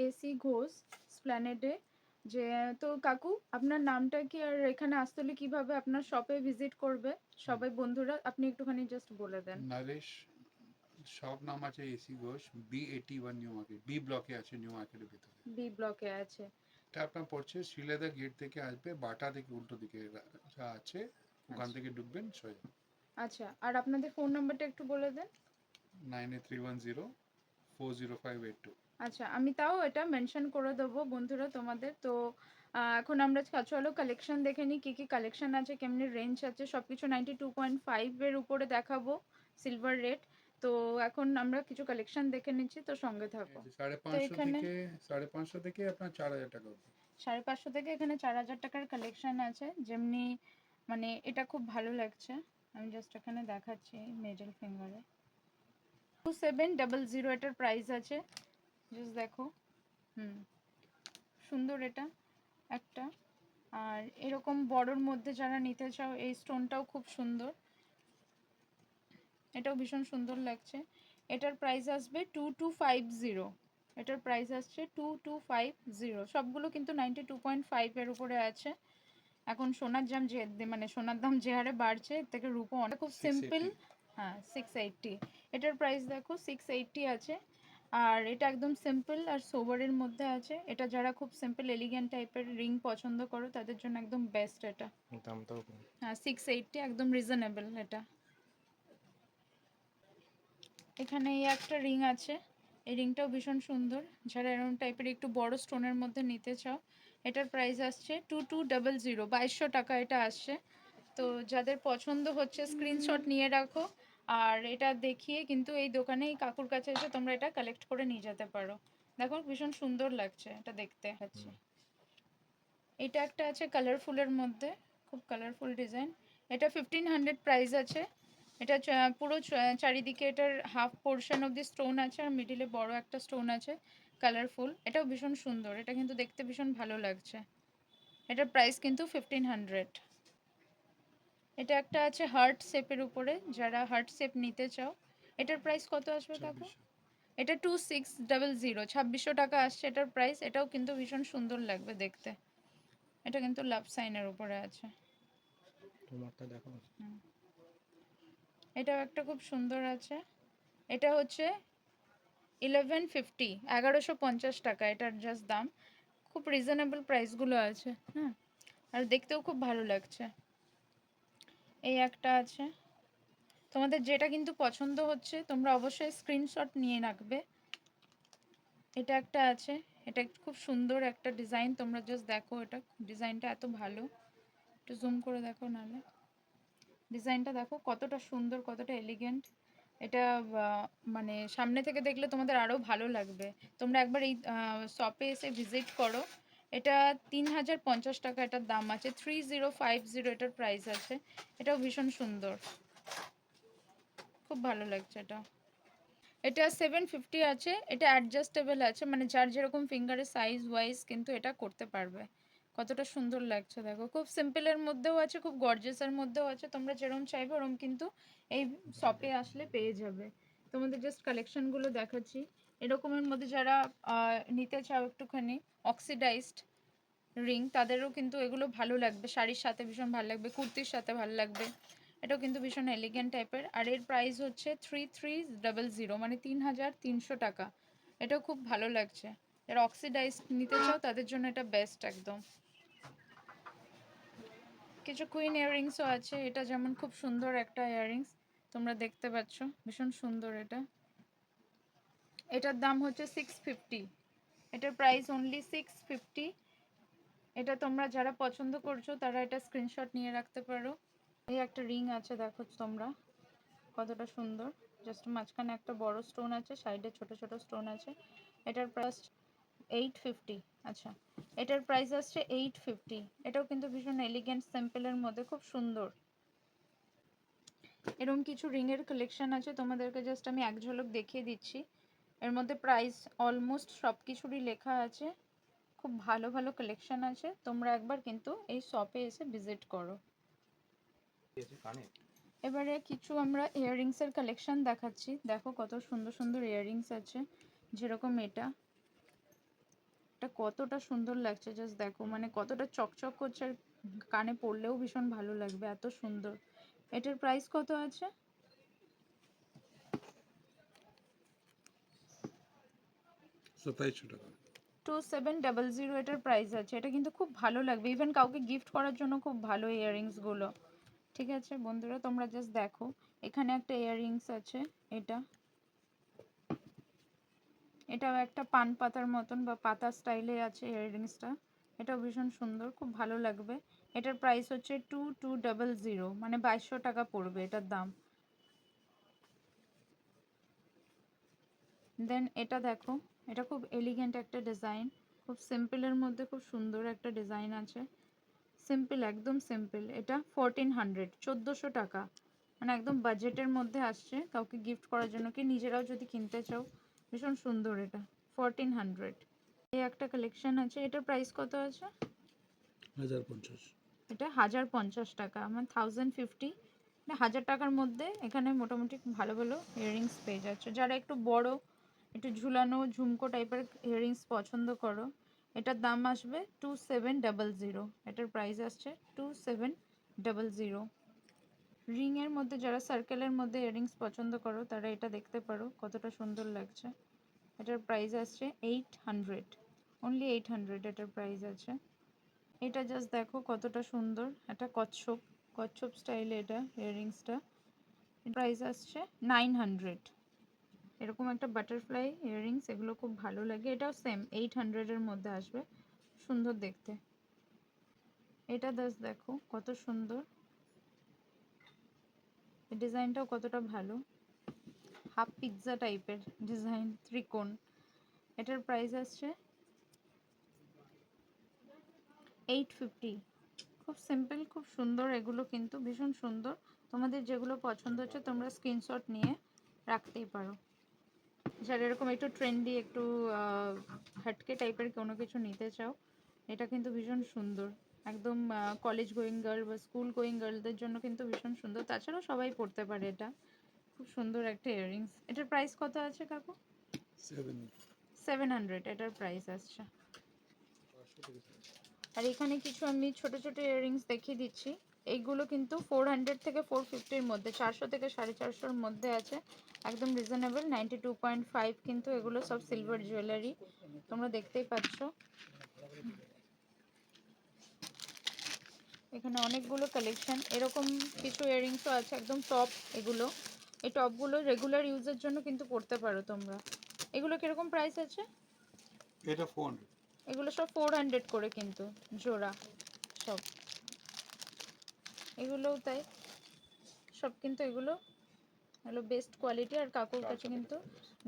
AC Ghosh স্প্ল্যানেডে। যে তো কাকু আপনার নামটা কি, আর এখানে আসতে হলে কিভাবে আপনার শপে ভিজিট করবে সবাই বন্ধুরা, আপনি একটুখানি জাস্ট বলে দেন। নরেশ, শপ নাম আছে AC Ghosh, B81 new market, B ব্লকে আছে নিউ মার্কেটের ভেতরে। বি ব্লকে আছে। এটা আপনার পড়ছে শ্রীলেদার গেট থেকে আসবে, বাটা থেকে উল্টো দিকে যা আছে ওখান আচ্ছা থেকে ঢুকবেন সোজা। আচ্ছা, আর আপনাদের ফোন নাম্বারটা একটু বলে দেন। 9831040582। আচ্ছা, আমি তাও এটা মেনশন করে দেবো বন্ধুরা তোমাদের। তো এখন আমরা চলো কালেকশন দেখে নিই, কী কী কালেকশন আছে, কেমনি রেঞ্জ আছে, সব কিছু 92.5 উপরে দেখাবো, সিলভার রেট। তো এখন আমরা কিছু কালেকশন দেখে নিচ্ছি, তো সঙ্গে থাকো। সাড়ে তো পাঁচশো এখানে থেকে 550 থেকে আপনার 4000 টাকা অবধি। 550 থেকে এখানে 4000 টাকার কালেকশন আছে, যেমনি মানে এটা খুব ভালো লাগছে। আমি জাস্ট এখানে দেখাচ্ছি মেডেল ফিঙ্গারে 2700 এটার প্রাইস আছে, জাস্ট দেখো। হুম, সুন্দর এটা একটা। আর এরকম বড়র মধ্যে যারা নিতে চাও, এই স্টোনটাও খুব সুন্দর, এটাও ভীষণ সুন্দর লাগছে। এটার প্রাইস আসবে 2250। এটার প্রাইস আসছে 2250। সবগুলো কিন্তু 92.5 উপরে আছে। এখন সোনার দাম যে মানে সোনার দাম যে হারে বাড়ছে, এর থেকে রূপো অনেক খুব সিম্পল। 680। হ্যাঁ 680, এটার প্রাইস দেখো 680 আছে। আর এটা একদম সিম্পল আর সোবারের মধ্যে আছে। এটা যারা খুব সিম্পল এলিগেন্ট টাইপের রিং পছন্দ করো তাদের জন্য একদম বেস্ট এটা। দামটাও কম। হ্যাঁ 680 একদম রিজনেবল এটা। এখানে এই একটা রিং আছে, এই রিংটাও ভীষণ সুন্দর। যারা এরকম টাইপের একটু বড় স্টোনের মধ্যে নিতে চাও, এটার প্রাইস আসছে 2200, 2200 টাকা এটা আসছে। তো যাদের পছন্দ হচ্ছে স্ক্রিনশট নিয়ে রাখো, আর এটা দেখিয়ে কিন্তু এই দোকানে এই কাকুর কাছে এসে তোমরা এটা কালেক্ট করে নিয়ে যেতে পারো। দেখো ভীষণ সুন্দর লাগছে এটা দেখতে হচ্ছে। এটা একটা আছে কালারফুলের মধ্যে, খুব কালারফুল ডিজাইন। এটা 1500 প্রাইস আছে। এটা পুরো চারিদিকে এটার half portion of the stone আছে, আর মিডিলে বড় একটা স্টোন আছে কালারফুল। এটাও ভীষণ সুন্দর, এটা কিন্তু দেখতে ভীষণ ভালো লাগছে। এটার প্রাইস কিন্তু 1500। এটা একটা আছে হার্ট শেপের উপরে, যারা হার্ট শেপ নিতে চাও। এটার প্রাইস কত আসবে কাকু? 2400। এটা 2600, 2600 টাকা আসছে এটার প্রাইস। এটাও কিন্তু ভীষণ সুন্দর লাগবে দেখতে। এটা কিন্তু লাভ সাইনের উপরে আছে। তোমারটা দেখো। এটাও একটা খুব সুন্দর আছে। এটা হচ্ছে 1150, 1150 টাকা এটার জাস্ট দাম। খুব রিজনেবল প্রাইসগুলো আছে, হ্যাঁ, আর দেখতেও খুব ভালো লাগছে। এই একটা আছে, তোমাদের যেটা কিন্তু পছন্দ হচ্ছে তোমরা অবশ্যই স্ক্রিনশট নিয়ে রাখবে। এটা একটা আছে, এটা খুব সুন্দর একটা ডিজাইন, তোমরা জাস্ট দেখো, এটা ডিজাইনটা এত ভালো। একটু জুম করে দেখো নাহলে, ডিজাইনটা দেখো কতটা সুন্দর, কতটা এলিগেন্ট। এটা মানে সামনে থেকে দেখলে তোমাদের আরও ভালো লাগবে। তোমরা একবার এই শপে এসে ভিজিট করো। এটা 3050 টাকা এটার দাম আছে, 3050 এটার প্রাইস আছে। এটাও ভীষণ সুন্দর, খুব ভালো লাগছে এটা। এটা 750 আছে, এটা অ্যাডজাস্টেবল আছে, মানে যার যেরকম ফিঙ্গারের সাইজ ওয়াইজ কিন্তু এটা করতে পারবে। কতটা সুন্দর লাগছে দেখো, খুব সিম্পলের মধ্যেও আছে, খুব গর্জিয়াসের মধ্যেও আছে। তোমরা যেরকম চাইবে ওরকম কিন্তু এই শপে আসলে পেয়ে যাবে। তোমাদের জাস্ট কালেকশনগুলো দেখাচ্ছি। এরকমের মধ্যে যারা নিতে চাও একটুখানি অক্সিডাইজড রিং, তাদেরও কিন্তু এগুলো ভালো লাগবে, শাড়ির সাথে ভীষণ ভালো লাগবে, কুর্তির সাথে ভালো লাগবে। এটাও কিন্তু ভীষণ এলিগেন্ট টাইপের। আর এর প্রাইস হচ্ছে 3300, মানে 3300 টাকা। এটাও খুব ভালো লাগছে। যারা অক্সিডাইজ নিতে চাও তাদের জন্য এটা বেস্ট একদম। কিছু কুইন ইয়াররিংসও আছে, এটা যেমন খুব সুন্দর একটা ইয়াররিংস, তোমরা দেখতে পাচ্ছ ভীষণ সুন্দর এটা। এটার দাম হচ্ছে 650, এটার প্রাইস অনলি 650। এটা তোমরা যারা পছন্দ করছো তারা এটা স্ক্রিনশট নিয়ে রাখতে পারো। এই একটা রিং আছে দেখো তোমরা, কতটা সুন্দর। জাস্ট মাঝখানে একটা বড় স্টোন আছে, সাইডে ছোট ছোট স্টোন আছে। এটার প্রাইস 850। আচ্ছা, এটার প্রাইস আসছে 850। এটাও কিন্তু ভীষণ এলিগেন্ট সিম্পলের মধ্যে খুব সুন্দর। এরকম কিছু রিংয়ের কালেকশন আছে, তোমাদেরকে জাস্ট আমি এক ঝলক দেখিয়ে দিচ্ছি। এর মধ্যে প্রাইস অলমোস্ট সব কিছুরই লেখা আছে। খুব ভালো ভালো কালেকশন আছে, তোমরা একবার কিন্তু এই শপে এসে ভিজিট করো। এবারে কিছু আমরা ইয়াররিংসের কালেকশন দেখাচ্ছি, দেখো কত সুন্দর সুন্দর ইয়াররিংস আছে। যেরকম এটা, এটা কতটা সুন্দর লাগছে জাস্ট দেখো, মানে কতটা চকচক করছে, আর কানে পরলেও ভীষণ ভালো লাগবে, এত সুন্দর। এটার প্রাইস কত আছে? 2700 টাকা। 2700 এটার প্রাইস আছে। এটা কিন্তু খুব ভালো লাগবে, ইভেন কাউকে গিফট করার জন্য খুব ভালো ইয়াররিংস গুলো। ঠিক আছে বন্ধুরা, তোমরা জাস্ট দেখো, এখানে একটা ইয়াররিংস আছে, এটা এটাও একটা পান পাতার মতন বা পাতা স্টাইলে আছে ইয়াররিংসটা। এটাও ভীষণ সুন্দর, খুব ভালো লাগবে। এটার প্রাইস হচ্ছে 2200, মানে 2200 টাকা পড়বে এটার দাম। দেন এটা দেখো, এটা খুব এলিগেন্ট একটা ডিজাইন, খুব সিম্পলের মধ্যে খুব সুন্দর একটা ডিজাইন আছে। সিম্পল, একদম সিম্পল। এটা 1400, 1400 টাকা, মানে একদম বাজেটের মধ্যে আসছে কাউকে গিফট করার জন্য, কি নিজেরাও যদি কিনতে চাও। ভীষণ সুন্দর এটা, 1400। এই একটা কালেকশন আছে, এটার প্রাইস কত আছে? 1050। এটা 1050 টাকা, মানে 1050, মানে 1000 টাকার মধ্যে এখানে মোটামুটি ভালো ভালো ইয়াররিংস পেয়ে যাচ্ছে। যারা একটু বড়, একটু ঝুলানো ঝুমকো টাইপের ইয়াররিংস পছন্দ করো, এটার দাম আসবে 2700। এটার প্রাইস আসছে 2700। রিংয়ের মধ্যে যারা সার্কেলের মধ্যে ইয়াররিংস পছন্দ করো, তারা এটা দেখতে পারো, কতটা সুন্দর লাগছে। এটার প্রাইস আসছে 800, অনলি 800 এটার প্রাইস আছে। এটা জাস্ট দেখো কতটা সুন্দর, এটা কচ্ছপ, কচ্ছপ স্টাইলে এটা ইয়াররিংসটা। প্রাইস আসছে 900। এরকম একটা বাটারফ্লাই ইয়াররিংস, এগুলো খুব ভালো লাগে। এটাও সেম 800 এর মধ্যে আসবে, সুন্দর দেখতে। এটা জাস্ট দেখো কত সুন্দর, এই ডিজাইনটাও কতটা ভালো, হাফ পিৎজা টাইপের ডিজাইন, ত্রিকোণ। এটার প্রাইস আসছে 850। খুব সিম্পল, খুব সুন্দর, এগুলো কিন্তু ভীষণ সুন্দর। তোমাদের যেগুলো পছন্দ হচ্ছে তোমরা স্ক্রিনশট নিয়ে রাখতেই পারো। যারা এরকম একটু ট্রেন্ডি, একটু হাটকে টাইপের কোনো কিছু নিতে চাও, এটা কিন্তু ভীষণ সুন্দর। একদম কলেজ গোয়িং গার্ল বা স্কুল গোয়িং গার্লদের জন্য কিন্তু ভীষণ সুন্দর, তাছাড়াও সবাই পড়তে পারে এটা। খুব সুন্দর একটা ইয়াররিংস। এটার প্রাইস কত আছে কাকু? 700 এটার প্রাইস আসছে। আর এখানে কিছু আমি ছোট ছোট ইয়াররিংস দেখিয়ে দিচ্ছি। এইগুলো কিন্তু 400 থেকে 450-র মধ্যে, 400 থেকে 450-র মধ্যে আছে, একদম রিজনেবল। 92.5 কিন্তু এগুলো সব সিলভার জুয়েলারি, তোমরা দেখতেই পাচ্ছ। এখানে অনেকগুলো কালেকশন, এরকম কিছু ইয়াররিংসও আছে একদম টপ। এগুলো, এই টপগুলো রেগুলার ইউজের জন্য কিন্তু পড়তে পারো তোমরা। এগুলো কিরকম প্রাইস আছে? এটা 400। এগুলো সব 400 করে কিন্তু জোড়া সব। এগুলোও তাই, সব কিন্তু এগুলো হলো বেস্ট কোয়ালিটি, আর কাকুর কাছে কিন্তু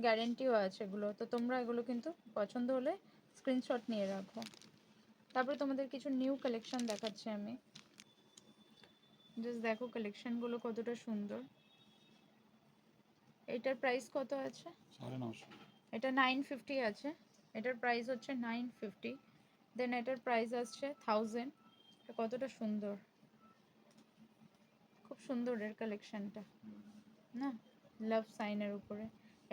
গ্যারেন্টিও আছে এগুলো। তো তোমরা এগুলো কিন্তু পছন্দ হলে স্ক্রিনশট নিয়ে রাখো। তারপরে তোমাদের কিছু নিউ কালেকশন দেখাচ্ছি আমি, জাস্ট দেখো কালেকশনগুলো কতটা সুন্দর। এটার প্রাইস কত আছে? 950। এটা 950 আছে, এটার প্রাইস হচ্ছে 950। দেন এটার প্রাইস আসছে 1000। এটা কতটা সুন্দর, খুব সুন্দর এর কালেকশনটা না, লাভ সাইনের উপরে।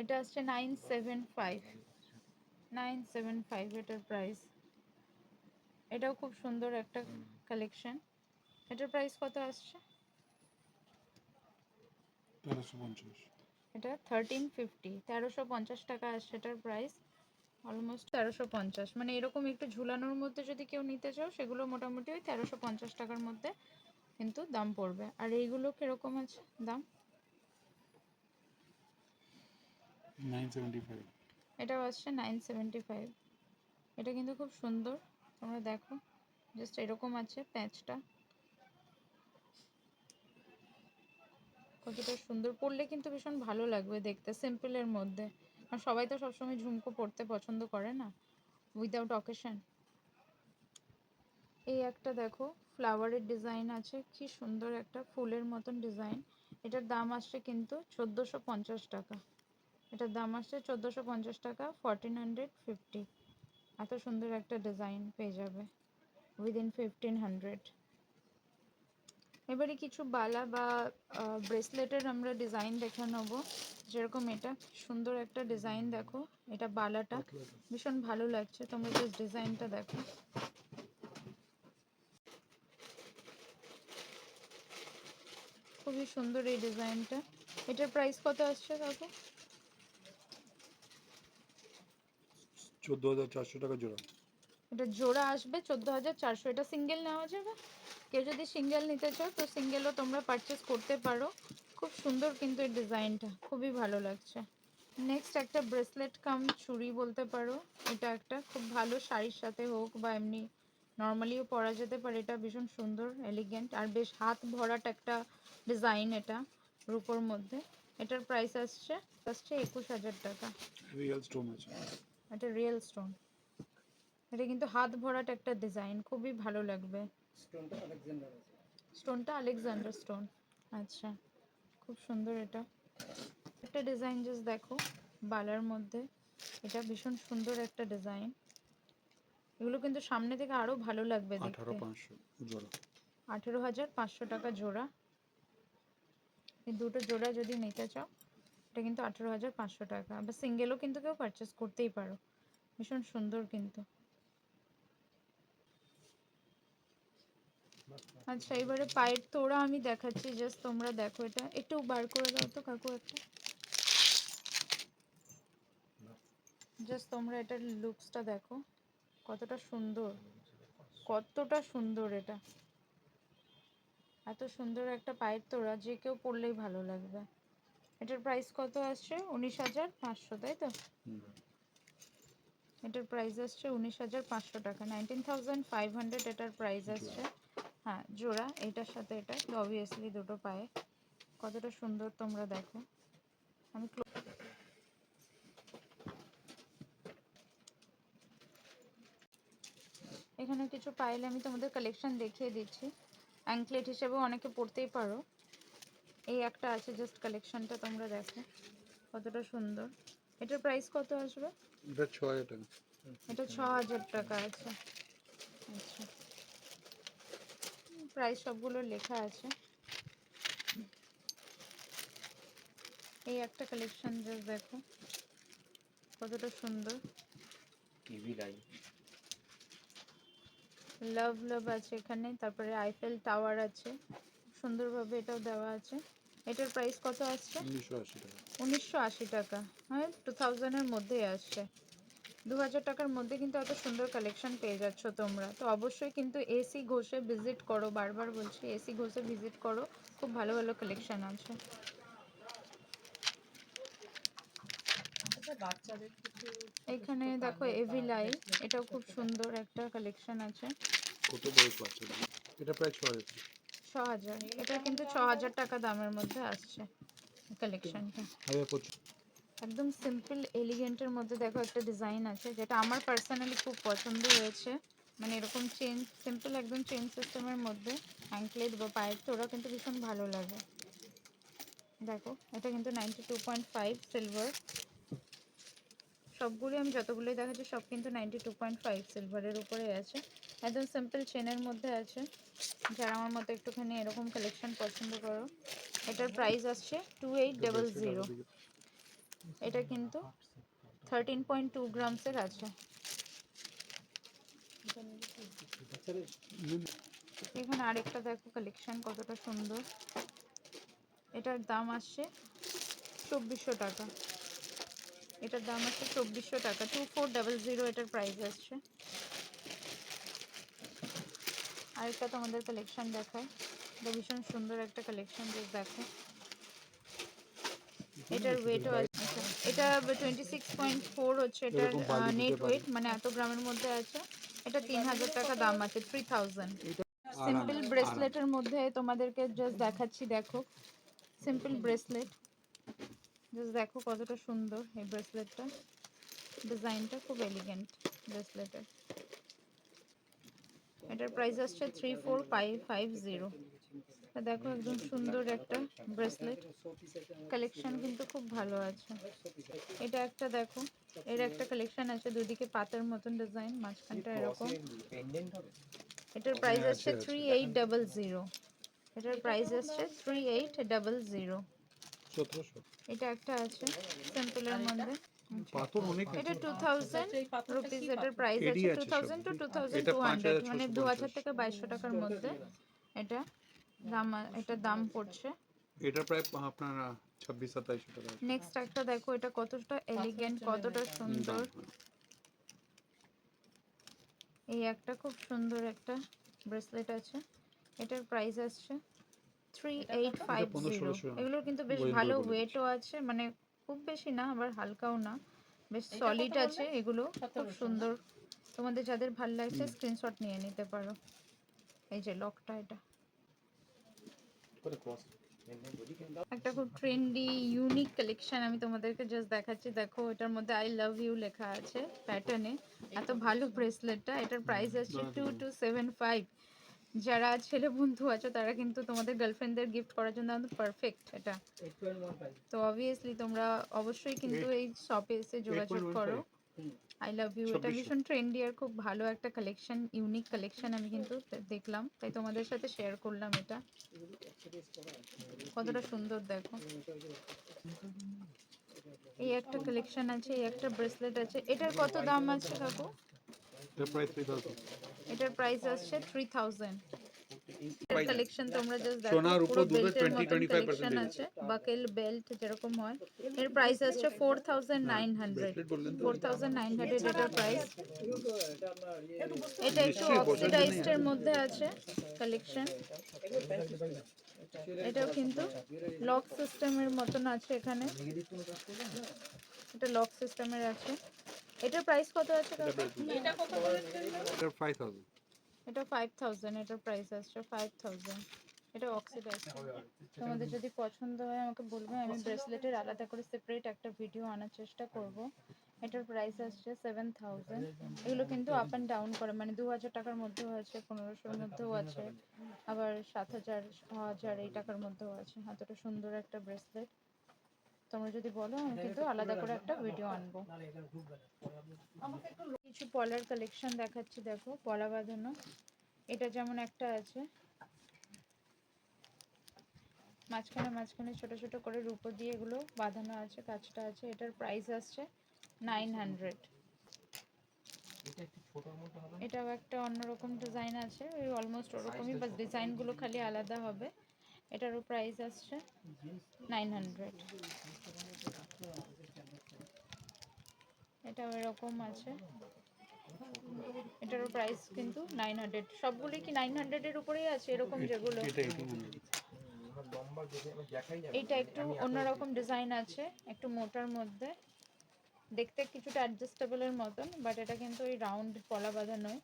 এটা আসছে 975, 975 এটার প্রাইস। এটাও খুব সুন্দর একটা কালেকশন। এটার প্রাইস কত আসছে? 1350। এটা 1350, 1350 টাকা আসছে এটার প্রাইস। অলমোস্ট 1350, মানে এরকম একটু ঝুলানোর মধ্যে যদি কেউ নিতে চাও, সেগুলো মোটামুটি ওই 1350 টাকার মধ্যে কিন্তু দাম পড়বে। আর এইগুলো কিরকম আছে দাম? 975। এটাও আসছে 975। এটা কিন্তু খুব সুন্দর, তোমরা দেখো জাস্ট এরকম আছে প্যাচটা, কতটা সুন্দর। পরলে কিন্তু ভীষণ ভালো লাগবে দেখতে, সিম্পলের মধ্যে। আর সবাই তো সবসময় ঝুমকো পরতে পছন্দ করে না, উইদাউট অকেশন। এই একটা দেখো ফ্লাওয়ারের ডিজাইন আছে, কি সুন্দর একটা ফুলের মতন ডিজাইন। এটার দাম আসছে কিন্তু 1450 টাকা। এটার দাম আসছে 1450 টাকা, 1450। এত সুন্দর একটা ডিজাইন পেয়ে যাবে উইদিন 1500। এবারে কিছু বালা বা ব্রেসলেটের আমরা ডিজাইন দেখে নেব। যেরকম এটা সুন্দর একটা ডিজাইন দেখো, এটা বালাটা ভীষণ ভালো লাগছে, তোমরা জাস্ট ডিজাইনটা দেখো। খুবই সুন্দর এই ডিজাইনটা। এটার প্রাইস কত আসছে কাকু? 14,400 টাকা জোড়া। এটা জোড়া আসবে 14,400। এটা সিঙ্গেল নেওয়া যাবে? কেউ যদি সিঙ্গেল নিতে চাও তো সিঙ্গেলও তোমরা পারচেস করতে পারো। খুব সুন্দর কিন্তু এই ডিজাইনটা, খুবই ভালো লাগছে। নেক্সট একটা ব্রেসলেট কাম চুড়ি বলতে পারো। এটা একটা খুব ভালো শাড়ির সাথে হোক বা এমনি নর্মালিও পরা যেতে পারে। এটা ভীষণ সুন্দর এলিগেন্ট আর বেশ হাত ভরাট একটা ডিজাইন এটা রূপোর মধ্যে। এটার প্রাইস আসছে 21,000 টাকা। রিয়েল স্টোন আছে। এটা রিয়েল স্টোন। এটা কিন্তু হাত ভরাট একটা ডিজাইন, খুবই ভালো লাগবে। স্টোনটা আলেকজান্ডার স্টোন। আচ্ছা, খুব সুন্দর এটা। একটা ডিজাইন জাস্ট দেখো বালার মধ্যে, এটা ভীষণ সুন্দর একটা ডিজাইন। এগুলো কিন্তু সামনে থেকে আরো ভালো লাগবে দেখতে। 18,500 জোড়া। 18,500 টাকা জোড়া। এই দুটো জোড়া যদি নিতে চাও এটা কিন্তু 18,500 টাকা। বা সিঙ্গেলও কিন্তু কেউ পারচেস করতেই পারো। ভীষণ সুন্দর কিন্তু। আচ্ছা, এবারে পায়ের তোড়া আমি দেখাচ্ছি, জাস্ট তোমরা দেখো। এটা একটু বার করে দাও তো কাকু একটা। জাস্ট তোমরা এটার লুকসটা দেখো, কতটা সুন্দর, কতটা সুন্দর এটা। এত সুন্দর একটা পায়ের তোড়া যে কেউ পরলেই ভালো লাগবে। এটার প্রাইস কত আসছে? 19,500, তাই তো? এটার প্রাইস আসছে 19,500 টাকা। 19,500 এটার প্রাইস আসছে। হ্যাঁ জোড়া, এটার সাথে এটা অবভিয়াসলি দুটো পায়ে। কতটা সুন্দর তোমরা দেখো। আমি এখানে কিছু পাইলে আমি তোমাদের কালেকশন দেখিয়ে দিচ্ছি। অ্যাঙ্কলেট হিসেবেও অনেকে পরতেই পারো। এই একটা আছে, জাস্ট কালেকশনটা তোমরা দেখো কতটা সুন্দর। এটার প্রাইস কত আসবে? এটা 6,000 টাকা। এটা 6,000 টাকা আছে। আচ্ছা, প্রাইস সবগুলো লেখা আছে। এই একটা কালেকশন জাস্ট দেখো কতটা সুন্দর। টিভি লাইভ লাভ লাভ আছে এখানে, তারপরে আইফেল টাওয়ার আছে, সুন্দরভাবে এটাও দেওয়া আছে। এটার প্রাইস কত আসছে? 1980 টাকা। 1980 টাকা। হ্যাঁ, 2000-এর মধ্যেই আসছে। 2000 টাকার মধ্যে কিন্তু এত সুন্দর কালেকশন পেয়ে যাচ্ছ তোমরা। তো অবশ্যই কিন্তু এসি ঘোষে ভিজিট করো, বারবার বলছি এসি ঘোষে ভিজিট করো, খুব ভালো ভালো কালেকশন আছে। এখানে দেখো এভিলাই, এটাও খুব সুন্দর একটা কালেকশন আছে। কত বড় বাচ্চা। এটা প্রায় 6,000 টাকা। 6,000। এটা কিন্তু 6,000 টাকা দামের মধ্যে আসছে কালেকশনটা। একদম সিম্পল এলিগেন্টের মধ্যে দেখো একটা ডিজাইন আছে, যেটা আমার পার্সোনালি খুব পছন্দ হয়েছে। মানে এরকম চেন, সিম্পল একদম চেন সিস্টেমের মধ্যে অ্যাঙ্কলেট বা পায়ের তোড়া কিন্তু ভীষণ ভালো লাগে। দেখো এটা কিন্তু 92.5 সিলভার। সবগুলি আমি যতগুলোই দেখাচ্ছি সব কিন্তু 92.5 সিলভারের উপরে আছে। একদম সিম্পল চেনের মধ্যে আছে। যারা আমার মতো একটুখানি এরকম কালেকশন পছন্দ করো, এটার প্রাইস আসছে 2800। এটা কিন্তু 13.2 গ্রামসের আছে। এখানে আরেকটা দেখো কালেকশন কতটা সুন্দর। এটার দাম আসছে 2400 টাকা। এটার দাম আসছে 2400 টাকা। 2400 এটার প্রাইস আসছে। আরেকটা তোমাদের কালেকশন দেখায়, এটা ভীষণ সুন্দর একটা কালেকশন, দেখো। এটার ওয়েটও আছে, এটা 26.4 হচ্ছে এটার নেট ওয়েট, মানে এত গ্রামের মধ্যে আছে। এটা 3000 টাকা দাম আছে, 3000। সিম্পল ব্রেসলেটের মধ্যে তোমাদেরকে জাস্ট দেখাচ্ছি, দেখো সিম্পল ব্রেসলেট, জাস্ট দেখো কতটা সুন্দর এই ব্রেসলেটটা। ডিজাইনটা খুব এলিগেন্ট ব্রেসলেটের। এটার প্রাইস আসছে 3450। দেখো একদম সুন্দর একটা ব্রেসলেট, কালেকশন কিন্তু খুব ভালো আছে। এটা একটা দেখো, এর একটা কালেকশন আছে, দুদিকে পাতার মতন ডিজাইন, মাঝখানটা এরকম। এটার প্রাইস আসছে 3800। এটার প্রাইস আসছে 3800। 1700 এটা একটা আছে সিম্পলের মধ্যে, পাথর অনেক এটা আছে 2000 রুপিস। এটার প্রাইস এডি আছে আছে 2000 টু সব এটা 2200, মানে 2000 5650 থেকে 2200 টাকার মধ্যে এটা এটার দাম পড়ছে। এটা প্রায় আপনার 26-2700 টাকা আছে নেক্সট একটা দেখো, এটা কতটা এলিগেন্ট, কতটা সুন্দর। দাম এই একটা খুব সুন্দর একটা ব্রেসলেট আছে, এটার প্রাইস আসছে এটা 3850। 1500-1600 এগুলোর কিন্তু বেশ গোয়েন্দা ভালো বলে ওয়েটও আছে, মানে খুব বেশি না আবার হালকাও না, বেশ সলিড আছে এগুলো, খুব সুন্দর। তোমাদের যাদের ভালো লাগছে স্ক্রিনশট নিয়ে নিতে পারো। এই যে লকটা, এটা করে ক্রস একটা খুব ট্রেন্ডি ইউনিক কালেকশন আমি তোমাদেরকে জাস্ট দেখাচ্ছি। দেখো এটার মধ্যে আই লাভ ইউ লেখা আছে প্যাটার্নে, এত ভালো ব্রেসলেটটা। এটার প্রাইস আসছে 2275। যারা ছেলে বন্ধু আছে তারা কিন্তু তোমাদের গার্লফ্রেন্ডদের গিফট করার জন্য পারফেক্ট এটা। তো অবভিয়াসলি তোমরা অবশ্যই কিন্তু এই শপে এসে যোগাযোগ করো। আই লাভ ইউ, এটা 2600 ভীষণ ট্রেন্ডি আর খুব ভালো একটা কালেকশন, ইউনিক কালেকশন আমি কিন্তু দেখলাম, তাই তোমাদের সাথে শেয়ার করলাম। এটা কতটা সুন্দর দেখো। এই একটা কালেকশন আছে, এই একটা ব্রেসলেট আছে। এটার কত দাম আছে কাকু? এটা প্রায় 3000 এটার প্রাইস আসছে 3000। কালেকশন তোমরা জাস্ট দেখো, সোনার উপর পুরো দুধের বেল্টের মতন 20-25% কালেকশন আছে, বাকেল বেল্ট যেরকম হয়। এর প্রাইস আসছে 4900। ব্রেসলেট বললেন তো 4900 এটার প্রাইস। এটা একটু নিশ্চয়ই বছর অক্সিডাইজড এর মধ্যে আছে কালেকশন। এটাও কিন্তু লক সিস্টেমের মতন আছে এখানে, এটা লক সিস্টেমের আছে। এটার প্রাইস কত আছে কাকু? এটা 5000 এটা 5000, এটার প্রাইস আসছে 5000। এটা অক্সিডাইজ। তোমাদের যদি পছন্দ হয় আমাকে বলবে, আমি ব্রেসলেটের আলাদা করে সেপারেট একটা ভিডিও আনার চেষ্টা করব। এটার প্রাইস আসছে 7000। এগুলো কিন্তু আপ অ্যান্ড ডাউন করে, মানে 2000 টাকার মধ্যেও আছে, 1500-র মধ্যেও আছে, আবার 7000 1000 এই টাকার মধ্যেও আছে। এতটা সুন্দর একটা ব্রেসলেট, তোমরা যদি বলো আমি কিন্তু আলাদা করে একটা ভিডিও আনবো। কিছু পলার কালেকশন দেখাচ্ছি, দেখো পলা বাঁধানো। এটা যেমন একটা আছে, মাঝখানে মাঝখানে ছোট ছোট করে রূপো দিয়ে এগুলো বাঁধানো আছে, কাজটা আছে। এটার প্রাইস আসছে 900। এটাও একটা অন্যরকম ডিজাইন আছে, ওই অলমোস্ট ওরকমই, বাস ডিজাইনগুলো খালি আলাদা হবে। এটারও প্রাইস আসছে 900। এটাও এরকম আছে, এটারও প্রাইস কিন্তু 900। সবগুলোই কি 900 এর উপরেই আছে এরকম যেগুলো? এটা 1800 এইটা একটু অন্যরকম ডিজাইন আছে, একটু মোটার মধ্যে, দেখতে কিছুটা অ্যাডজাস্টেবলের মতন, বাট এটা কিন্তু ওই রাউন্ড পলা বাঁধা নয়।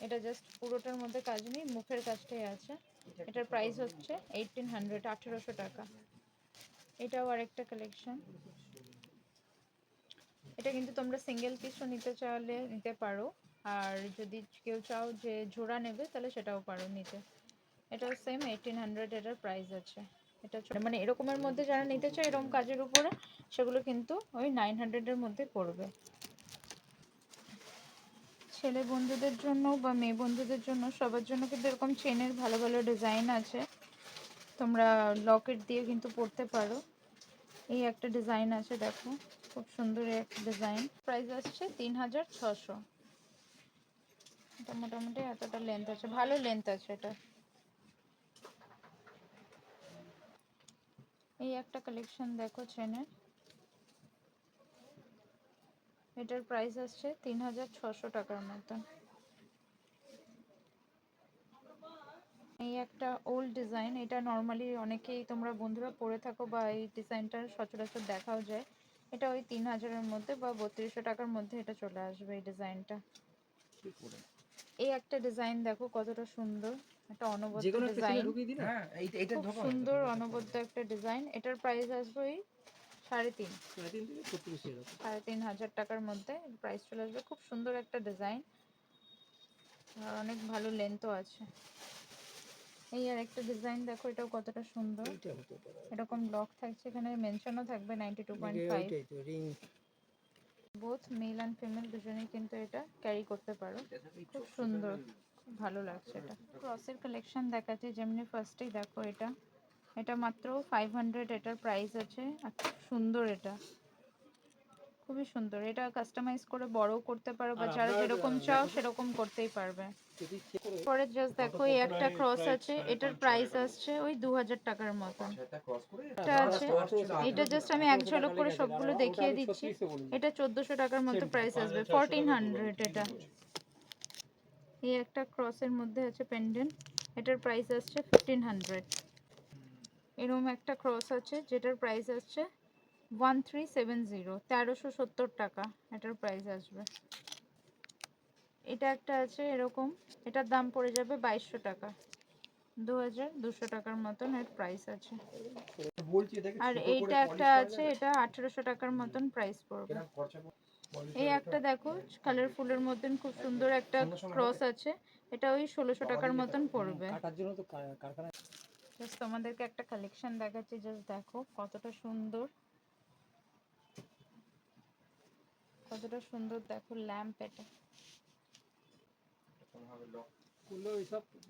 এটা জাস্ট পুরোটার মধ্যে কাজ নেই, মুখের কাজটাই আছে। এটার প্রাইস হচ্ছে 1800, 1800 টাকা। এটাও আরেকটা কালেকশন। এটা কিন্তু তোমরা সিঙ্গেল পিসও নিতে চাইলে নিতে পারো, আর যদি কেউ চাও যে জোড়া নেবে তাহলে সেটাও পারো নিতে। এটাও সেম 1800 এটার প্রাইস আছে। এটা মানে এরকমের মধ্যে যারা নিতে চায় এরকম কাজের উপরে, সেগুলো কিন্তু ওই 900 এর মধ্যে পড়বে। ছেলে বন্ধুদের জন্য বা মেয়ে বন্ধুদের জন্য সবার জন্য কিন্তু এরকম চেনের ভালো ভালো ডিজাইন আছে, তোমরা লকেট দিয়ে কিন্তু পরতে পারো। এই একটা ডিজাইন আছে দেখো, খুব সুন্দর একটা ডিজাইন। প্রাইস আসছে 3600। এটা মোটামুটি এতটা লেন্থ আছে, ভালো লেন্থ আছে এটা। এই একটা কালেকশন দেখো চেনের, এটার প্রাইস আসছে 3600 টাকার মতন। এই একটা ওল্ড ডিজাইন, এটা নর্মালি অনেকেই তোমরা বন্ধুরা পরে থাকো বা এই ডিজাইনটা সচরাচর দেখাও যায়। এটা ওই 3000-এর মধ্যে বা 3200 টাকার মধ্যে এটা চলে আসবে এই ডিজাইনটা। এই একটা ডিজাইন দেখো কতটা সুন্দর, একটা অনবদ্য ডিজাইন, খুব সুন্দর অনবদ্য একটা ডিজাইন। এটার প্রাইস আসবে ওই 3500 টাকার মধ্যে প্রাইস চলে আসবে। খুব সুন্দর একটা ডিজাইন, আর অনেক ভালো লেন্থও আছে। এই আর একটা ডিজাইন দেখো, এটাও কতটা সুন্দর, এরকম লক থাকছে, এখানে মেনশনও থাকবে 92.5। বোথ মেল অ্যান্ড ফিমেল দুজনেই কিন্তু এটা ক্যারি করতে পারো, খুব সুন্দর। ভালো লাগছে এটা। ক্রসের কালেকশন দেখাচ্ছে, যেমনি ফার্স্টেই দেখো এটা, এটা মাত্র 500, এটার প্রাইস আছে। আর খুব সুন্দর, এটা খুবই সুন্দর। এটা কাস্টমাইজ করে বড়ও করতে পারো, বা যারা যেরকম চাও সেরকম করতেই পারবে। পরে জাস্ট দেখো এই একটা ক্রস আছে, এটার প্রাইস আসছে ওই 2000 টাকার মতন। এটা আছে, এটা জাস্ট আমি এক ঝলক করে সবগুলো দেখিয়ে দিচ্ছি। এটা 1400 টাকার মতো প্রাইস আসবে, 1400 এটা। এই একটা ক্রসের মধ্যে আছে পেন্ডেন্ট, এটার প্রাইস আসছে 1500। এরকম একটা ক্রস আছে যেটার প্রাইস আসছে 1370, 1370 টাকা এটার প্রাইস আসবে। এটা একটা আছে এরকম, এটার দাম পড়ে যাবে 2200 টাকা, 2200 টাকার মতন এর প্রাইস আছে। আর এইটা একটা আছে, এটা 1800 টাকার মতন প্রাইস পড়বে। এই একটা দেখো কালারফুলের মতন খুব সুন্দর একটা ক্রস আছে, এটা ওই 1600 টাকার মতন পড়বে। জাস্ট তোমাদেরকে একটা কালেকশন দেখাচ্ছি, জাস্ট দেখো কতটা সুন্দর, কতটা সুন্দর দেখো ল্যাম্প এটা।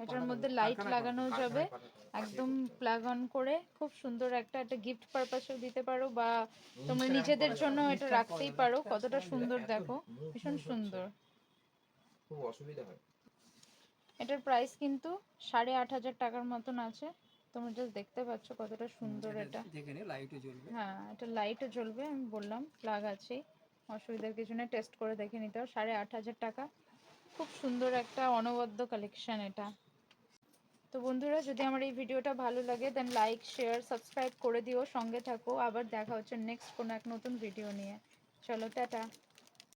এটার মধ্যে লাইট লাগানো যাবে, একদম প্লাগ অন করে খুব সুন্দর একটা, একটা গিফট পারপাসেও দিতে পারো, বা তোমরা নিজেদের জন্য এটা রাখতেই পারো। কতটা সুন্দর দেখো, ভীষণ সুন্দর। খুব অসুবিধা হয়। এটার প্রাইস কিন্তু 8500 টাকার মতন আছে। তোমরা জাস্ট দেখতে পাচ্ছ কতটা সুন্দর এটা। হ্যাঁ, এটা লাইটও জ্বলবে, আমি বললাম প্লাগ আছে, অসুবিধার কিছু নেই, টেস্ট করে দেখে নিতে হবে। 8500 টাকা, খুব সুন্দর একটা অনবদ্য কালেকশন এটা। তো বন্ধুরা, যদি আমার এই ভিডিওটা ভালো লাগে দেন লাইক, শেয়ার, সাবস্ক্রাইব করে দিও, সঙ্গে থাকো। আবার দেখা হচ্ছে নেক্সট কোনো এক নতুন ভিডিও নিয়ে। চলো, টাটা।